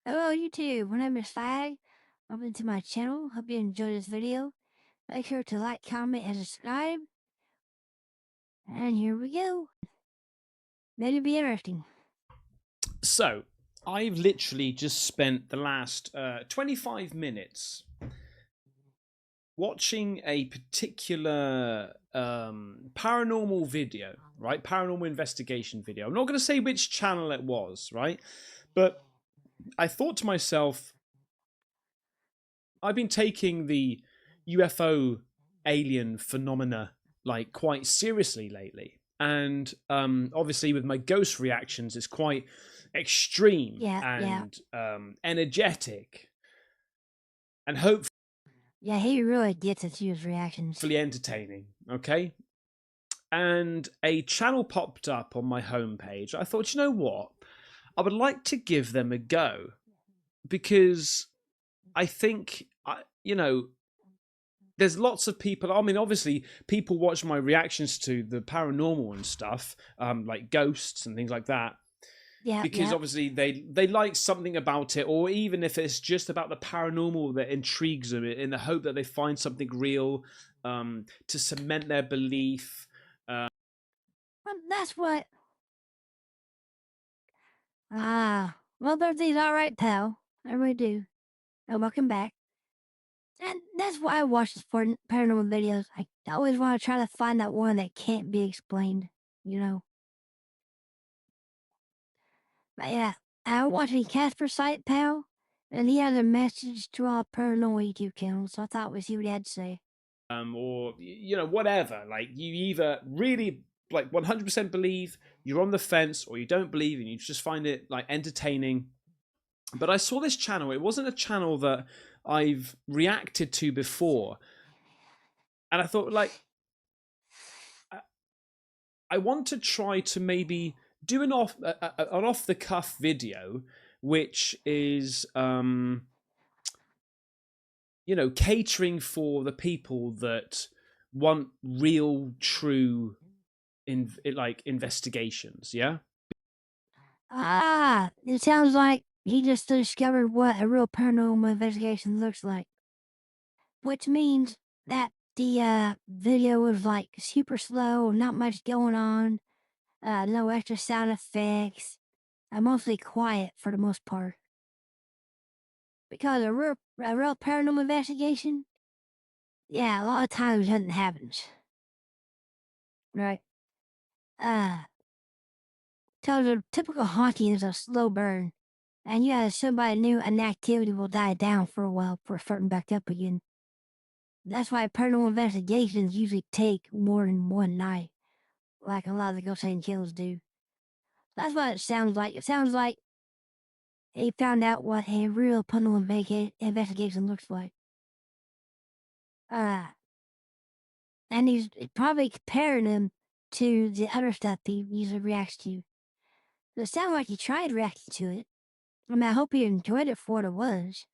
Hello YouTube, my name is Fag. Welcome to my channel. Hope you enjoyed this video. Make sure to like, comment, and subscribe. And here we go. That'll be interesting. So, I've literally just spent the last 25 minutes watching a particular paranormal video, right? Paranormal investigation video. I'm not going to say which channel it was, right? But I thought to myself, I've been taking the UFO alien phenomena like quite seriously lately. And obviously, with my ghost reactions, it's quite extreme Yeah. and energetic and hopefully Yeah, he really gets it to his reactions. entertaining. Okay. And a channel popped up on my homepage. I thought, you know what? I would like to give them a go because I think, there's lots of people. I mean, obviously, people watch my reactions to the paranormal and stuff, like ghosts and things like that, because Yeah. obviously they like something about it, or even if it's just about the paranormal that intrigues them, in the hope that they find something real to cement their belief. That's what. Well, birthday's alright, pal. I really do. And welcome back. And that's why I watch these paranormal videos. I always want to try to find that one that can't be explained, you know? But yeah, I watching Caspersight, pal, and he has a message to our paranormal YouTube channel, so I thought we'd see what he had to say. Or whatever. Like, you either really like 100% believe, you're on the fence, or you don't believe and you just find it like entertaining. But I saw this channel. It wasn't a channel that I've reacted to before, and I thought, like, I want to try to maybe do an off the cuff video, which is catering for the people that want real, true like investigations. Yeah. It sounds like he just discovered what a real paranormal investigation looks like, which means that the video was like super slow, not much going on, no extra sound effects, mostly quiet for the most part. Because a real paranormal investigation, yeah, a lot of times nothing happens, right? Uh, so the typical haunting is a slow burn, and you have somebody new, and the activity will die down for a while before starting back up again. That's why paranormal investigations usually take more than one night, like a lot of the ghost hunting kills do. That's what it sounds like. It sounds like he found out what a real paranormal investigation looks like. Uh, and he's probably comparing them to the other stuff he usually reacts to. So it sounds like he tried reacting to it. I mean, I hope he enjoyed it for what it was,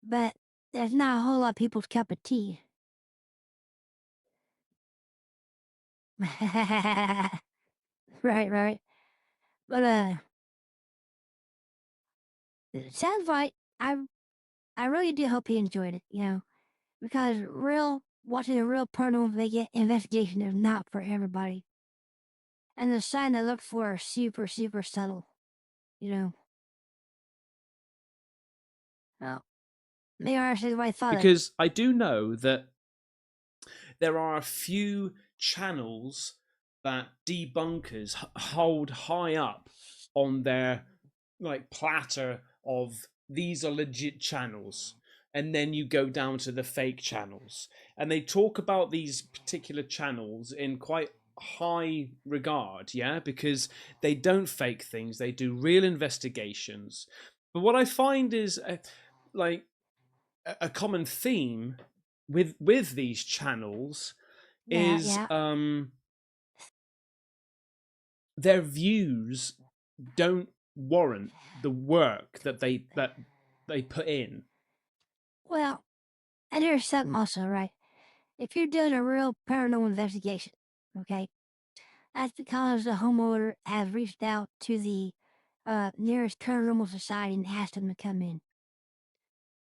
but there's not a whole lot of people's cup of tea. Right. But it sounds like I really do hope he enjoyed it, because watching a real paranormal investigation is not for everybody. And the sign I look for are super, super subtle, you know. Oh, maybe I should what I thought of. Because I do know that there are a few channels that debunkers hold high up on their like platter of these are legit channels, and then you go down to the fake channels, and they talk about these particular channels in quite high regard, yeah, because they don't fake things, they do real investigations. But what I find is like a common theme with these channels is Yeah. their views don't warrant the work that they put in. Well, and here's something also, right? If you're doing a real paranormal investigation, okay, that's because the homeowner has reached out to the nearest paranormal society and asked them to come in.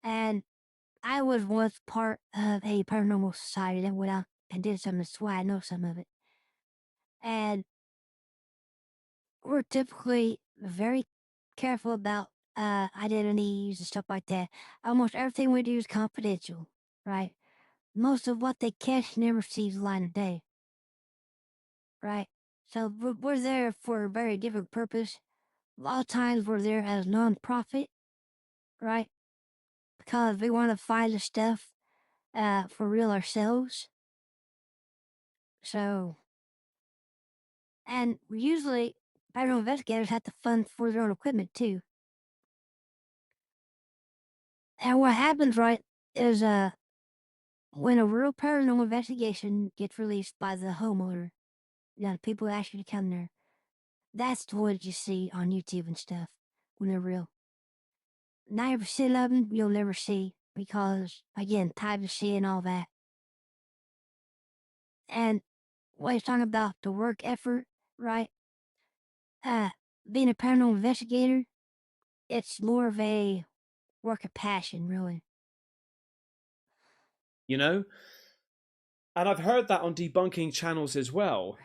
And I was once part of a paranormal society that went out and did some, that's why I know some of it. And we're typically very careful about identities and stuff like that. Almost everything we do is confidential, right? Most of what they catch never sees the light of day, right? So we're there for a very different purpose. A lot of times we're there as non-profit, right? Because we want to find the stuff for real ourselves. So, and usually paranormal investigators have to fund for their own equipment too. And what happens, right, is when a real paranormal investigation gets released by the homeowner, the people who ask you to come there, that's what you see on YouTube and stuff when they're real. 90% of them you'll never see because, again, privacy and all that. And what he's talking about, the work effort, right? Uh, Being a paranormal investigator, it's more of a work of passion, really. You know, and I've heard that on debunking channels as well.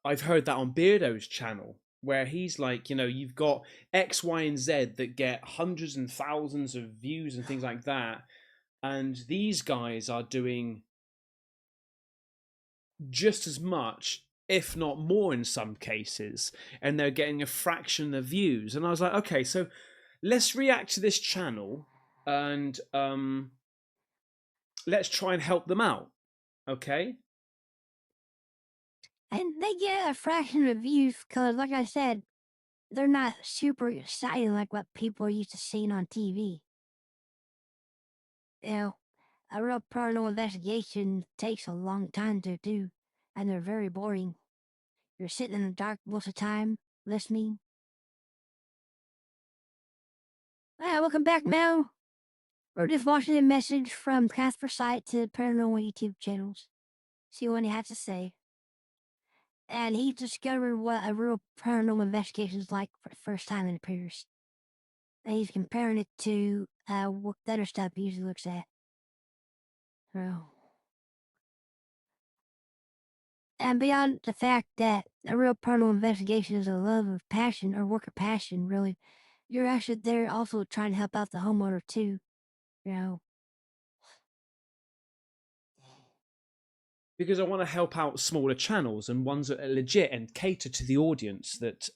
I've heard that on Beardo's channel, where he's like, you've got X, Y, and Z that get hundreds and thousands of views and things like that. And these guys are doing just as much, if not more in some cases, and they're getting a fraction of views. And I was like, okay, so let's react to this channel and let's try and help them out. Okay. And they get a fraction of views because, like I said, they're not super exciting like what people are used to seeing on TV. You know, a real paranormal investigation takes a long time to do, and they're very boring. You're sitting in the dark most of the time, listening. Welcome back, Mel. We're just watching a message from Caspersight to Paranormal YouTube channels. See what he has to say. And he discovered what a real paranormal investigation is like for the first time it appears. And he's comparing it to what the other stuff he usually looks at. So, and beyond the fact that a real paranormal investigation is a love of passion or work of passion, really, you're actually there also trying to help out the homeowner too. You know, Because I want to help out smaller channels and ones that are legit and cater to the audience that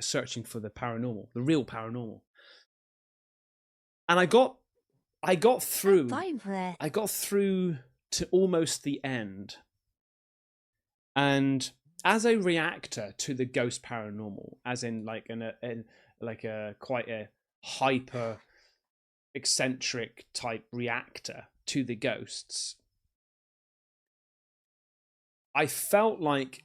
searching for the paranormal, the real paranormal. And I got I'm through fine for that. I got through to almost the end. And as a reactor to the ghost paranormal, as in like a quite a hyper eccentric type reactor to the ghosts, I felt like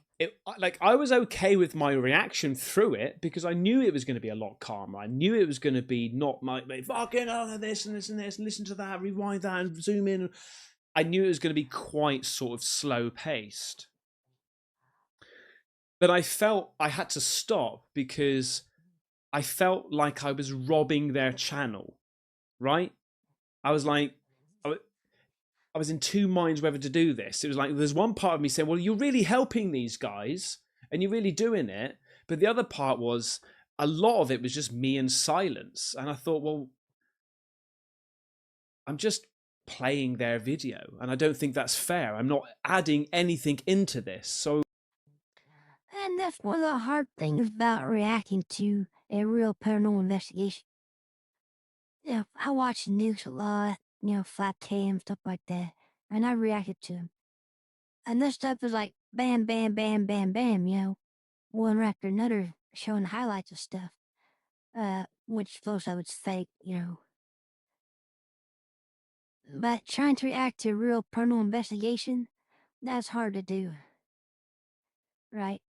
I was okay with my reaction through it because I knew it was going to be a lot calmer. I knew it was going to be not my fucking this and this and this and listen to that, rewind that and zoom in. I knew it was going to be quite sort of slow paced. But I felt I had to stop because I felt like I was robbing their channel, right? I was like, I was in two minds whether to do this. It was like there's one part of me saying, well, you're really helping these guys and you're really doing it. But the other part was a lot of it was just me and silence. And I thought, well, I'm just playing their video and I don't think that's fair. I'm not adding anything into this. So And that's one of the hard things about reacting to a real paranormal investigation. Yeah, I watch the news a lot, flat cam, stuff like that, and I reacted to them. And this stuff is like bam, bam, bam, bam, bam, one after another, showing highlights of stuff, which most of it's fake. But trying to react to a real paranormal investigation, that's hard to do, right?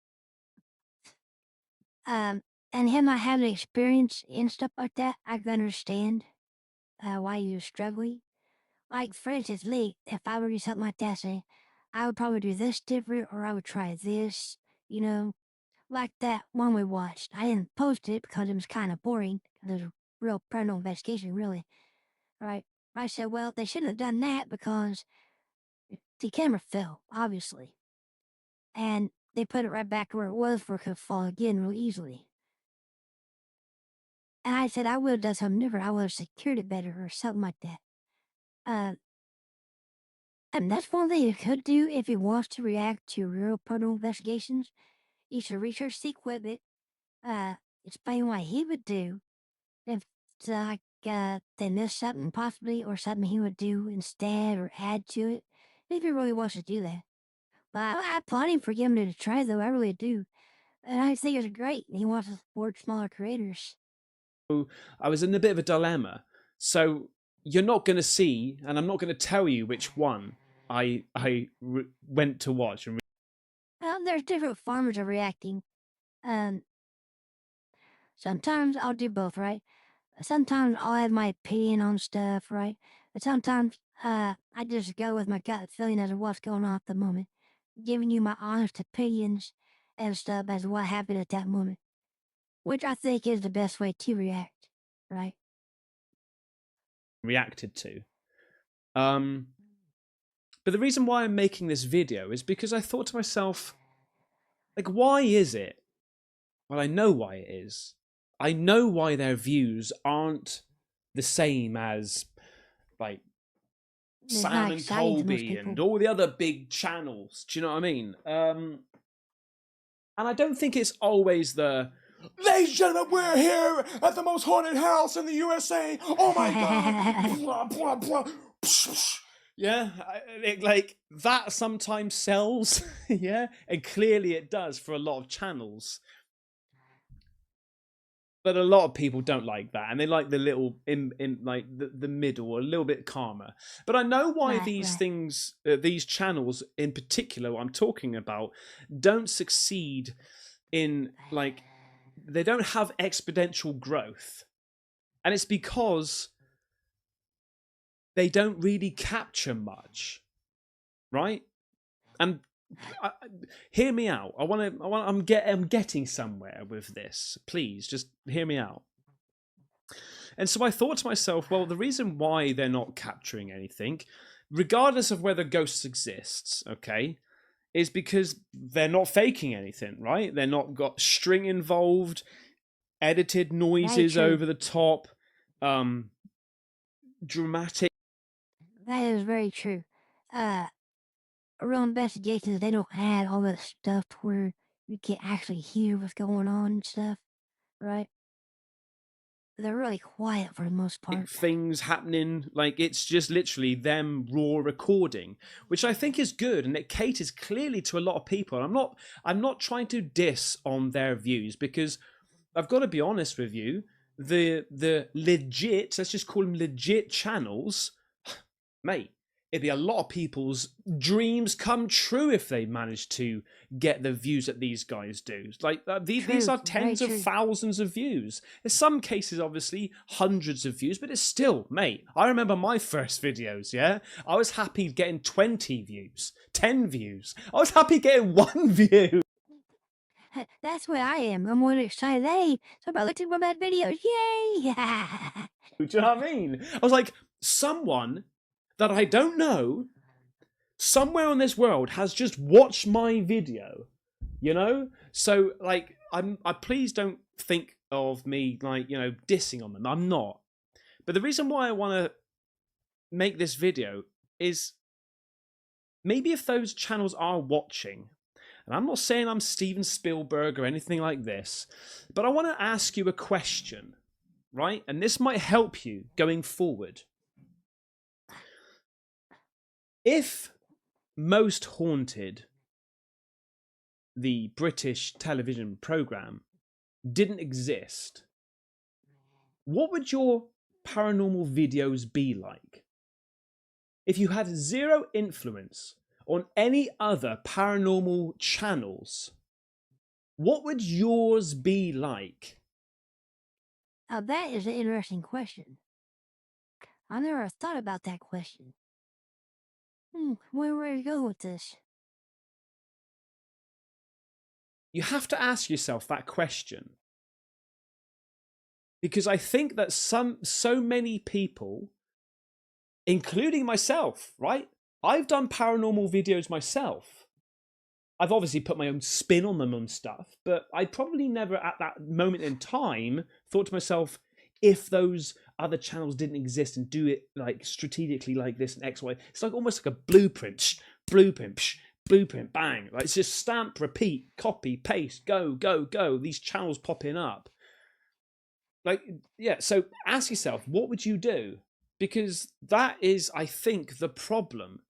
And him not having experience in stuff like that, I can understand why you're struggling. Like, for instance, me, if I were to do something like that, say, I would probably do this different, or I would try this, like that one we watched. I didn't post it because it was kind of boring. It was a real paranormal investigation, really. Right? I said, well, they shouldn't have done that because the camera fell, obviously. And they put it right back where it was for it could fall again real easily. And I said I would have done something different. I would have secured it better or something like that. Uh, and that's one thing you could do if you wants to react to real paranormal investigations. You should research the equipment, uh, explain what he would do if like they missed something possibly or something he would do instead or add to it. If he really wants to do that. But I applaud him for giving it a try though, I really do. And I think it's great. He wants to support smaller creators. I was in a bit of a dilemma. So you're not going to see, and I'm not going to tell you which one went to watch. And There's different forms of reacting. Um, Sometimes I'll do both, right? Sometimes I'll have my opinion on stuff, right? But sometimes I just go with my gut feeling as to what's going on at the moment, giving you my honest opinions and stuff as to what happened at that moment, which I think is the best way to react, right? reacted to. Um, but the reason why I'm making this video is because I thought to myself, like, why is it? Well, I know why it is. I know why their views aren't the same as like It's not Sam and exciting to most Colby and people. all the other big channels. Do you know what I mean? And I don't think it's always the ladies and gentlemen, we're here at the most haunted house in the USA. Oh my god! Blah, blah, blah. Yeah, like that sometimes sells. Yeah, and clearly it does for a lot of channels. But a lot of people don't like that, and they like the little in like the middle, a little bit calmer. But I know why Right, these right. things, these channels in particular, what I'm talking about, don't succeed in like they don't have exponential growth, and it's because they don't really capture much, right? And I, hear me out. I'm getting somewhere with this. Please, just hear me out. And so I thought to myself, well, the reason why they're not capturing anything, regardless of whether ghosts exists, okay, is because they're not faking anything, right? They're not got string involved, edited Very noises true. over the top, um, dramatic That is very true. Uh, Real investigations, they don't have all that stuff where you can actually hear what's going on and stuff, right? They're really quiet for the most part. things happening. Like it's just literally them raw recording, which I think is good, and it caters clearly to a lot of people. I'm not trying to diss on their views because I've got to be honest with you. The legit, let's just call them legit channels, mate. It'd be a lot of people's dreams come true if they manage to get the views that these guys do. Like these True, are very tens of true. thousands of views. In some cases, obviously, hundreds of views, but it's still, mate. I remember my first videos. Yeah, I was happy getting 20 views, 10 views. I was happy getting one view. That's what I am. I'm really excited. Hey, somebody looked at one of my videos. Yay! Do you know what I mean? I was like, someone that I don't know somewhere on this world has just watched my video, so like I please don't think of me like dissing on them. I'm not. But the reason why I want to make this video is maybe if those channels are watching, and I'm not saying I'm Steven Spielberg or anything like this, but I want to ask you a question, right? And this might help you going forward. If Most Haunted, the British television program, didn't exist, what would your paranormal videos be like? If you had zero influence on any other paranormal channels, what would yours be like? Now that is an interesting question. I never thought about that question. Where to go with this? you have to ask yourself that question, because I think that so many people, including myself, right? I've done paranormal videos myself. I've obviously put my own spin on them and stuff, but I probably never at that moment in time thought to myself, if those other channels didn't exist and do it like strategically like this and X, Y, it's like almost like a blueprint, blueprint, blueprint, bang. Like it's just stamp, repeat, copy, paste, go, go, go. These channels popping up. Like, yeah, so ask yourself, what would you do? Because that is, I think, the problem.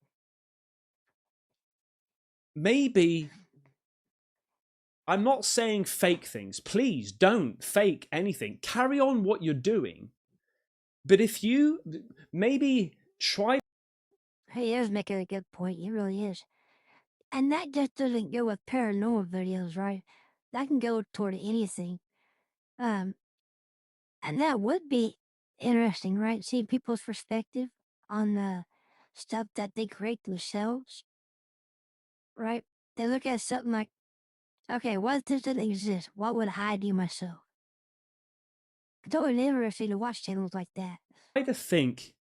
Maybe I'm not saying fake things. Please don't fake anything. Carry on what you're doing. But if you maybe try. He is making a good point. He really is. And that just doesn't go with paranormal videos, right? That can go toward anything. Um, and that would be interesting, right? See people's perspective on the stuff that they create themselves, right? They look at something like, okay, what doesn't exist? What would I do myself? It's always interesting to watch channels like that. To think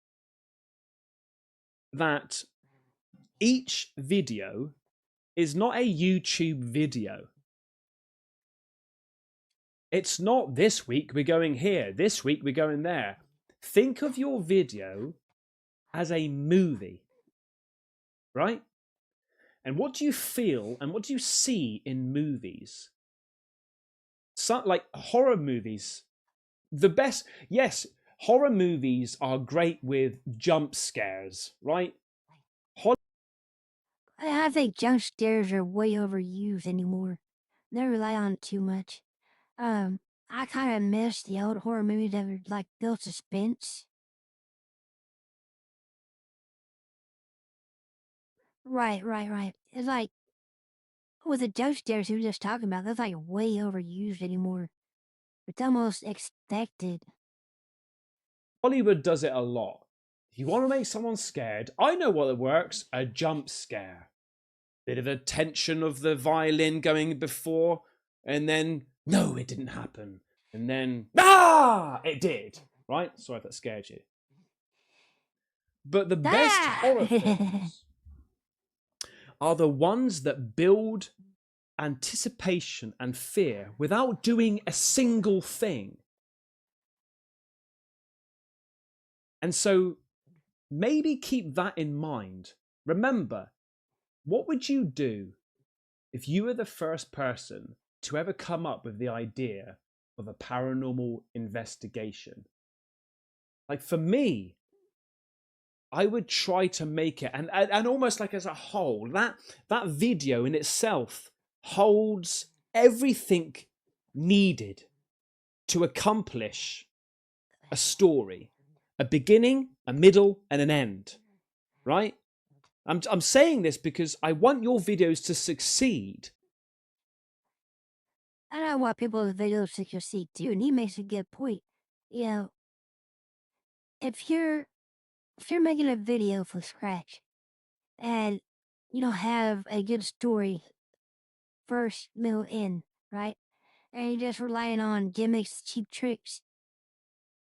that each video is not a YouTube video. It's not this week we're going here, this week we're going there. Think of your video as a movie, right? And what do you feel and what do you see in movies? Some, like horror movies, the best, yes, horror movies are great with jump scares, right? I think jump scares are way overused anymore. They rely on it too much. Um, I kind of miss the old horror movies that were like built suspense. Right. It's like with the jump scares we were just talking about, that's like way overused anymore. It's almost expected. Hollywood does it a lot. If you want to make someone scared, I know what works, a jump scare. Bit of a tension of the violin going before, and then, no, it didn't happen. And then, it did. Right? Sorry if that scared you. But the best Ah! horror films are the ones that build anticipation and fear without doing a single thing. And so maybe keep that in mind. Remember, what would you do if you were the first person to ever come up with the idea of a paranormal investigation? Like for me, I would try to make it, and almost like as a whole, that video in itself holds everything needed to accomplish a story, a beginning, a middle, and an end. Right? I'm saying this because I want your videos to succeed. I don't want people's videos to succeed too, and he makes a good point. You know, if you're making a video from scratch and you don't have a good story first, middle, end, right? And you're just relying on gimmicks, cheap tricks,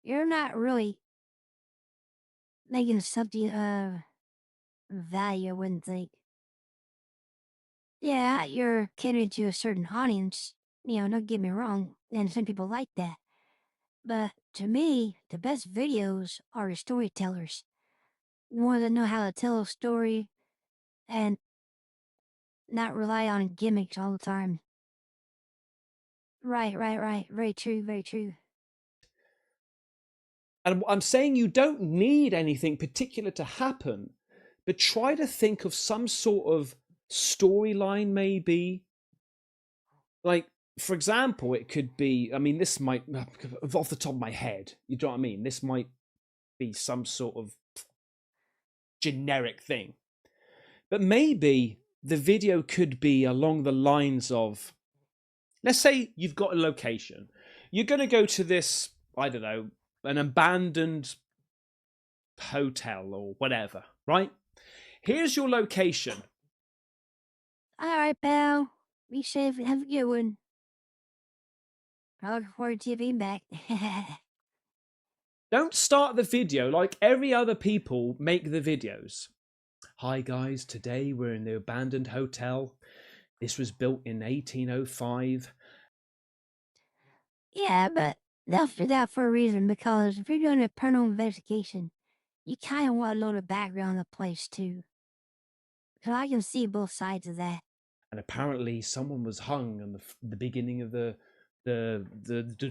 you're not really making something of value, I wouldn't think. Yeah, you're catering to a certain audience, don't get me wrong, and some people like that. But to me, the best videos are the storytellers. The ones that know how to tell a story and not rely on gimmicks all the time. Right. Very true, very true. And I'm saying you don't need anything particular to happen, but try to think of some sort of storyline, maybe. Like, for example, it could be, I mean, this might, off the top of my head, you know what I mean? This might be some sort of generic thing. But maybe the video could be along the lines of, let's say you've got a location. You're going to go to this, I don't know, an abandoned hotel or whatever, right? Here's your location. All right, pal. Be safe and have a good one. I look forward to you being back. Don't start the video like every other people make the videos. Hi guys, today we're in the abandoned hotel. This was built in 1805. Yeah, but they'll fit that for a reason, because if you're doing a paranormal investigation, you kind of want to know the background of the place too. So I can see both sides of that. And apparently someone was hung on the beginning of the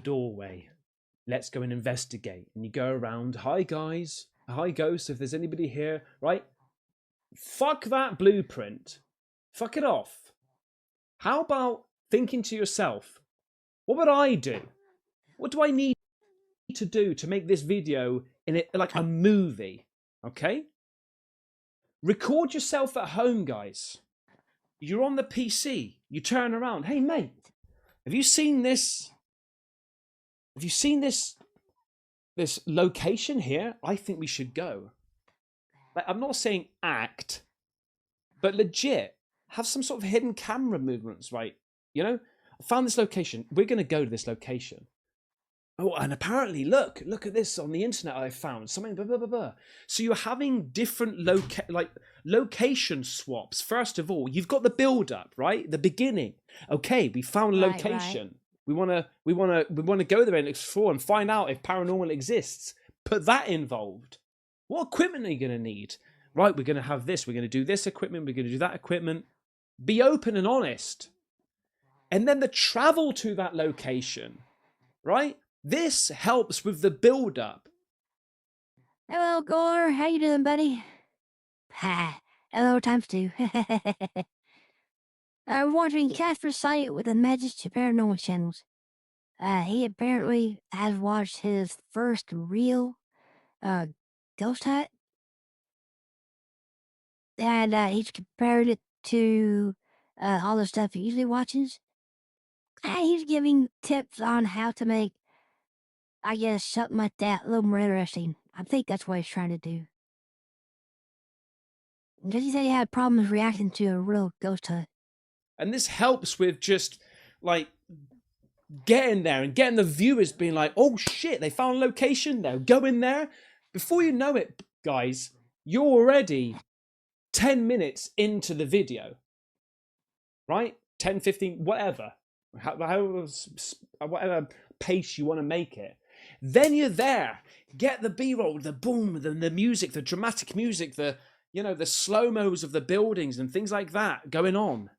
doorway. Let's go and investigate. And you go around, hi guys, hi ghosts, if there's anybody here, right? Fuck that blueprint. Fuck it off. How about thinking to yourself, what would I do? What do I need to do to make this video in it like a movie? Okay? Record yourself at home, guys. You're on the PC. You turn around. Hey, mate, have you seen this? Have you seen this location here? I think we should go. Like, I'm not saying act, but legit have some sort of hidden camera movements, right? You know, I found this location. We're going to go to this location. Oh, and apparently, look at this on the internet I found. Something blah blah blah blah. So you're having different location swaps. First of all, you've got the build up, right? The beginning. Okay, we found a Right, location. We wanna go there and explore and find out if paranormal exists. Put that involved. What equipment are you gonna need? Right, we're gonna have this, we're gonna do this equipment, we're gonna do that equipment. Be open and honest. And then the travel to that location, right? This helps with the build up. Hello, Gore. How you doing, buddy? Ha. Hello, times two. I'm watching Caspersight with the Magic Paranormal channels. He apparently has watched his first real uh, ghost hunt, and he's compared it to all the stuff he usually watches. He's giving tips on how to make, I guess, something like that a little more interesting. I think that's what he's trying to do. Because he said he had problems reacting to a real ghost hunt. And this helps with just like getting there and getting the viewers being like, oh shit, they found a location, they'll go in there. Before you know it, guys, you're already 10 minutes into the video, right? 10, 15, whatever. Whatever pace you want to make it. Then you're there. Get the B-roll, the boom, the music, the dramatic music, the slow-mos of the buildings and things like that going on,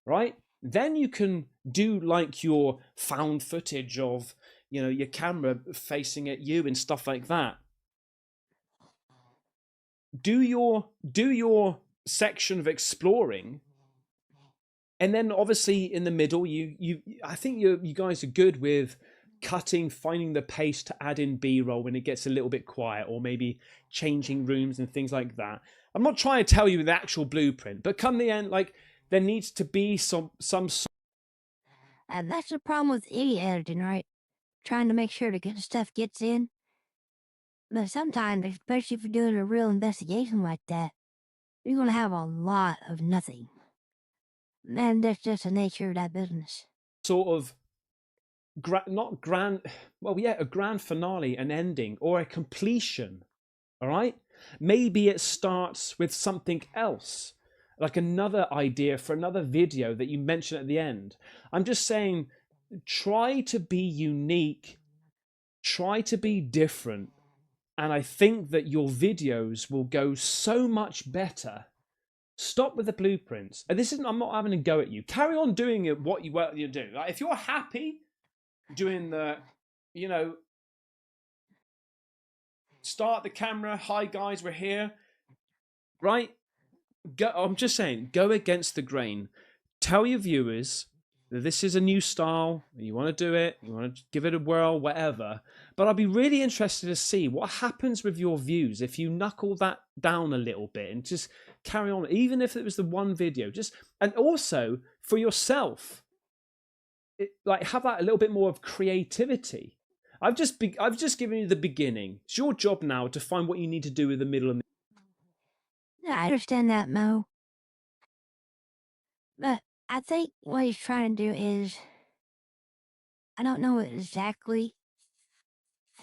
right? Then you can do like your found footage of, your camera facing at you and stuff like that. Do your section of exploring, and then obviously in the middle, I think you guys are good with cutting, finding the pace to add in B-roll when it gets a little bit quiet, or maybe changing rooms and things like that. I'm not trying to tell you the actual blueprint, but come the end, like there needs to be some. And that's the problem with any editing, right? Trying to make sure the good stuff gets in. But sometimes, especially if you're doing a real investigation like that, you're going to have a lot of nothing. And that's just the nature of that business. Sort of not grand, well, yeah, a grand finale, an ending, or a completion. All right, maybe it starts with something else, like another idea for another video that you mention at the end. I'm just saying, try to be unique, try to be different, and I think that your videos will go so much better. Stop with the blueprints. And this isn't, I'm not having a go at you. Carry on doing it, what you do. Like, if you're happy doing the, start the camera, hi guys, we're here, right? I'm just saying, go against the grain. Tell your viewers that this is a new style, you want to do it, you want to give it a whirl, whatever. But I'd be really interested to see what happens with your views if you knuckle that down a little bit and just carry on, even if it was the one video. And also for yourself, like have that a little bit more of creativity. I've just given you the beginning. It's your job now to find what you need to do in the middle and Yeah, I understand that, Mo. But I think what he's trying to do is, I don't know exactly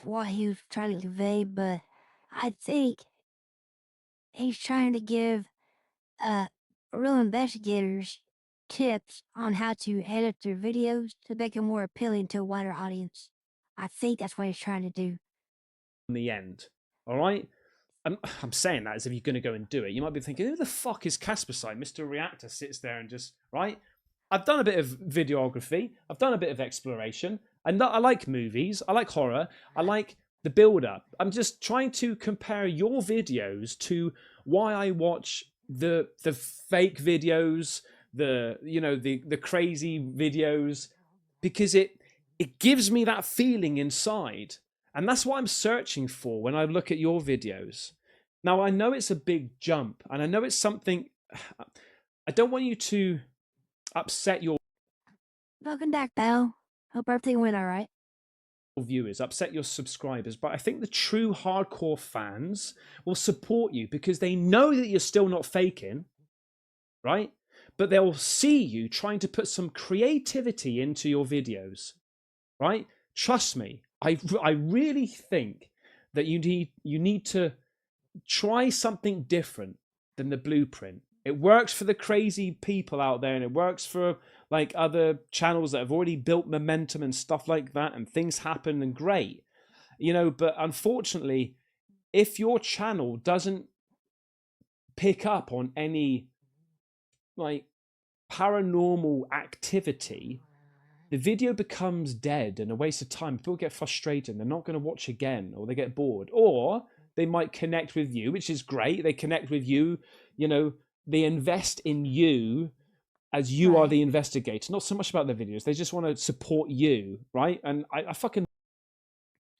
what he was trying to convey, but I think he's trying to give uh, real investigators tips on how to edit their videos to make them more appealing to a wider audience. I think that's what he's trying to do. In the end. All right? I'm saying that as if you're going to go and do it. You might be thinking, who the fuck is Caspersight? Mr. Reactor sits there and just, right? I've done a bit of videography. I've done a bit of exploration. I like movies. I like horror. I like the build up. I'm just trying to compare your videos to why I watch the fake videos, the crazy videos, because it gives me that feeling inside. And that's what I'm searching for when I look at your videos. Now, I know it's a big jump, and I know it's something. I don't want you to upset your Welcome back, Belle. Hope everything went all right. viewers, upset your subscribers, but I think the true hardcore fans will support you because they know that you're still not faking, right? But they'll see you trying to put some creativity into your videos, right? Trust me, I really think that you need to try something different than the blueprint. It works for the crazy people out there, and it works for like other channels that have already built momentum and stuff like that, and things happen and great, but unfortunately, if your channel doesn't pick up on any like paranormal activity, the video becomes dead and a waste of time. People get frustrated, they're not going to watch again, or they get bored, or they might connect with you, which is great. They connect with you, they invest in you as you are Right. the investigator, not so much about their videos. They just want to support you, right? And I fucking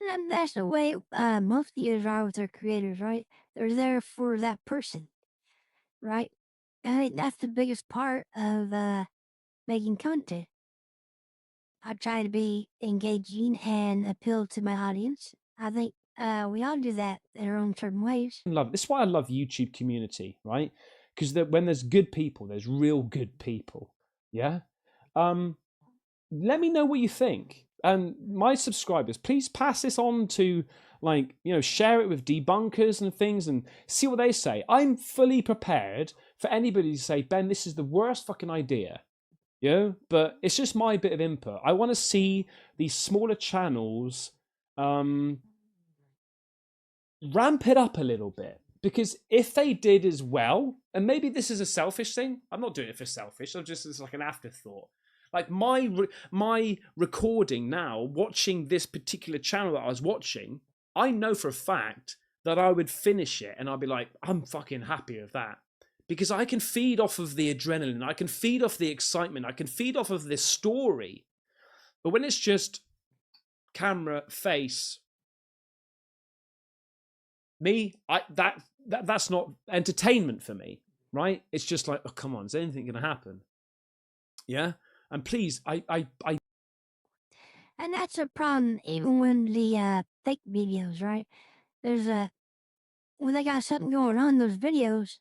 And that's the way most YouTubers are with their creators, right? They're there for that person, right? I think that's the biggest part of making content. I try to be engaging and appeal to my audience. I think we all do that in our own certain ways. love this is why I love YouTube community, right? Because when there's good people, there's real good people. Yeah. um Let me know what you think. And my subscribers, please pass this on to, share it with debunkers and things and see what they say. I'm fully prepared for anybody to say, Ben, this is the worst fucking idea. But it's just my bit of input. I want to see these smaller channels ramp it up a little bit, because if they did as well, and maybe this is a selfish thing, I'm not doing it for selfish, I'm just, it's like an afterthought. Like my recording now, watching this particular channel that I was watching, I know for a fact that I would finish it and I'll be like, I'm fucking happy with that, because I can feed off of the adrenaline, I can feed off the excitement, I can feed off of this story. But when it's just camera, face, me, that's not entertainment for me, right? It's just like, oh come on, is anything going to happen? Yeah. And please, I And that's a problem even when the fake videos, right? There's a when they got something going on in those videos,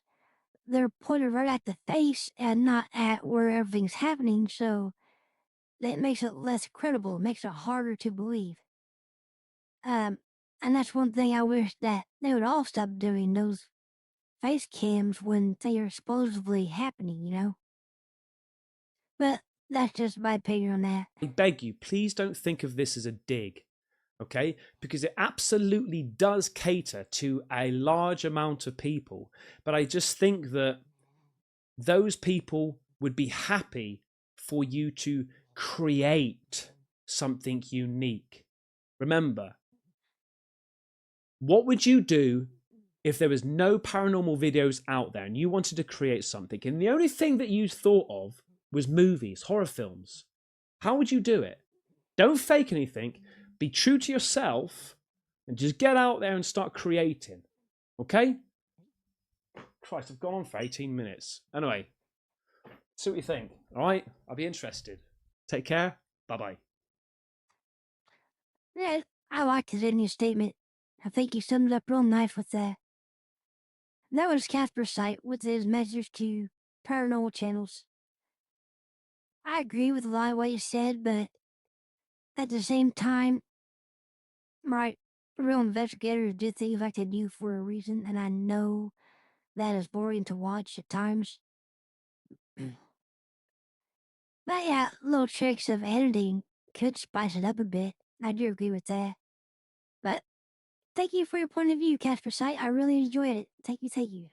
they're pointed right at the face and not at where everything's happening, so that makes it less credible, makes it harder to believe. Um, and that's one thing I wish that they would all stop doing, those face cams when they are supposedly happening. But that's just my opinion on that. beg you, please don't think of this as a dig, okay? Because it absolutely does cater to a large amount of people. But I just think that those people would be happy for you to create something unique. Remember, what would you do if there was no paranormal videos out there and you wanted to create something and the only thing that you thought of was movies, horror films? How would you do it? Don't fake anything. Be true to yourself and just get out there and start creating. Okay? Christ, I've gone on for 18 minutes. Anyway, see what you think. All right? I'll be interested. Take care. Bye bye. Yeah, I liked his ending statement. I think he summed it up real nice with that. That was Caspersight with his message to paranormal channels. I agree with a lot of what you said, but at the same time, right, real investigators do things like they do for a reason, and I know that is boring to watch at times. But yeah, little tricks of editing could spice it up a bit. I do agree with that. But thank you for your point of view, Caspersight. I really enjoyed it. Thank you, thank you.